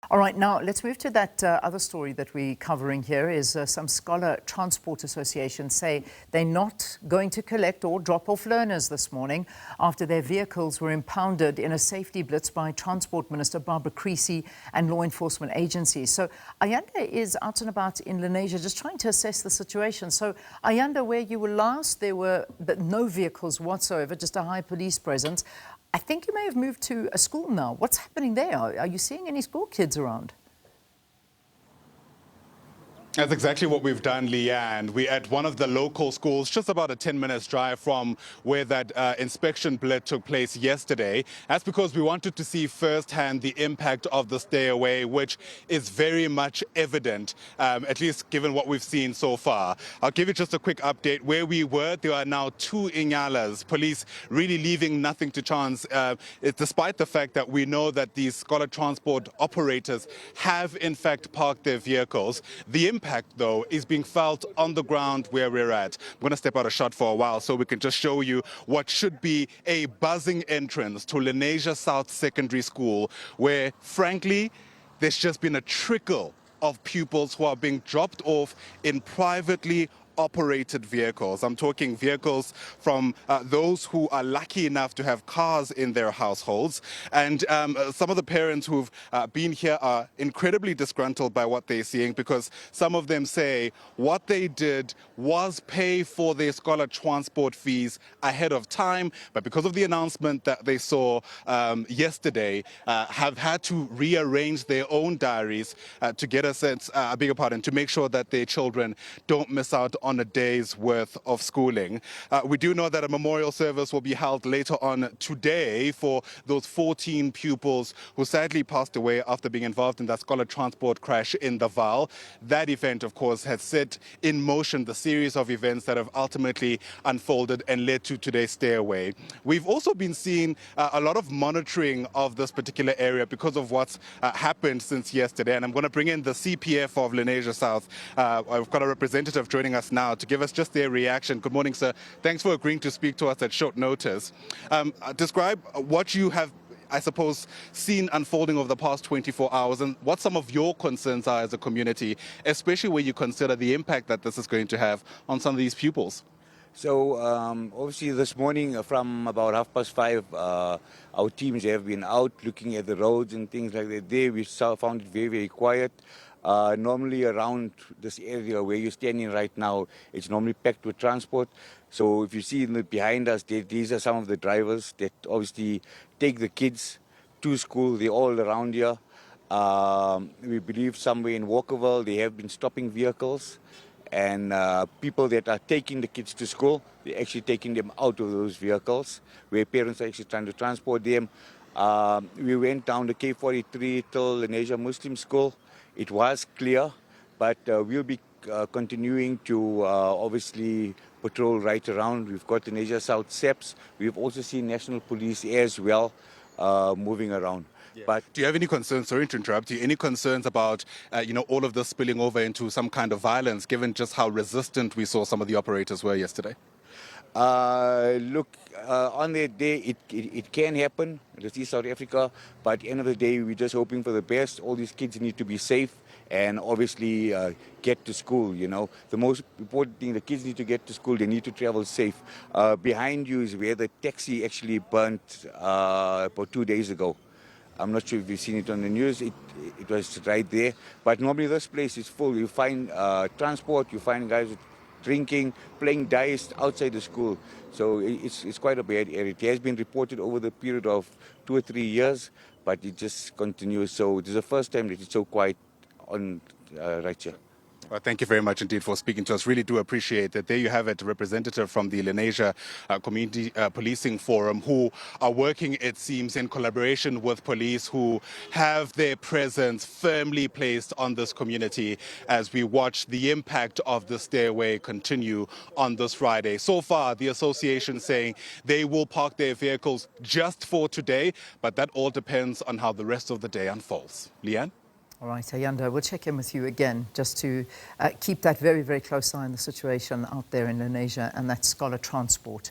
All right, now let's move to that other story that we're covering here is some scholar transport associations say they're not going to collect or drop off learners this morning after their vehicles were impounded in a safety blitz by Transport Minister Barbara Creecy and law enforcement agencies. So Ayanda is out and about in Lenasia just trying to assess the situation. So Ayanda, where you were last, there were no vehicles whatsoever, just a high police presence. I think you may have moved to a school now. What's happening there? Are you seeing any school kids around? That's exactly what we've done, Leanne. We're at one of the local schools, just about a 10-minute drive from where that inspection blitz took place yesterday. That's because we wanted to see firsthand the impact of the stay away, which is very much evident, at least given what we've seen so far. I'll give you just a quick update. Where we were, there are now 2 Inyalas, police really leaving nothing to chance, despite the fact that we know that these scholar transport operators have in fact parked their vehicles. The impact, though, is being felt on the ground where we're at. I'm going to step out of shot for a while so we can just show you what should be a buzzing entrance to Lenasia South Secondary School, where, frankly, there's just been a trickle of pupils who are being dropped off in privately operated vehicles. I'm talking vehicles from those who are lucky enough to have cars in their households. And some of the parents who've been here are incredibly disgruntled by what they're seeing, because some of them say what they did was pay for their scholar transport fees ahead of time, but because of the announcement that they saw yesterday, have had to rearrange their own diaries to get a sense, to make sure that their children don't miss out on a day's worth of schooling. We do know that a memorial service will be held later on today for those 14 pupils who sadly passed away after being involved in that scholar transport crash in the Vaal. That event, of course, has set in motion the series of events that have ultimately unfolded and led to today's stay away. We've also been seeing a lot of monitoring of this particular area because of what's happened since yesterday. And I'm going to bring in the CPF of Lenasia South. I've got a representative joining us now to give us just their reaction. Good morning, sir. Thanks for agreeing to speak to us at short notice. Describe what you have, I suppose, seen unfolding over the past 24 hours and what some of your concerns are as a community, especially when you consider the impact that this is going to have on some of these pupils. So obviously this morning from about 5:30, our teams have been out looking at the roads and things like that. There we found it very, very quiet. Normally around this area where you're standing right now, it's normally packed with transport. So if you see behind us, these are some of the drivers that obviously take the kids to school. They're all around here. We believe somewhere in Walkerville, they have been stopping vehicles. And people that are taking the kids to school, they're actually taking them out of those vehicles, where parents are actually trying to transport them. We went down the K43 till Lenasia Muslim School. It was clear, but we'll be continuing to obviously patrol right around. We've got Lenasia South SEPs. We've also seen National Police as well moving around. Yeah. But do you have any concerns, sorry to interrupt you, any concerns about, all of this spilling over into some kind of violence, given just how resistant we saw some of the operators were yesterday? Look, on that day, it can happen. This is South Africa, but at the end of the day, we're just hoping for the best. All these kids need to be safe and obviously get to school, The most important thing, the kids need to get to school, they need to travel safe. Behind you is where the taxi actually burnt about 2 days ago. I'm not sure if you've seen it on the news. It was right there. But normally this place is full. You find transport, you find guys drinking, playing dice outside the school. So it's quite a bad area. It has been reported over the period of 2 or 3 years, but it just continues. So this is the first time that it's so quiet on right here. Well, thank you very much indeed for speaking to us. Really do appreciate that. There you have it, a representative from the Lenasia Community Policing Forum, who are working, it seems, in collaboration with police, who have their presence firmly placed on this community as we watch the impact of the stay away continue on this Friday. So far, the association saying they will park their vehicles just for today, but that all depends on how the rest of the day unfolds. Leanne? All right, Ayanda, we'll check in with you again just to keep that very, very close eye on the situation out there in Lenasia and that scholar transport.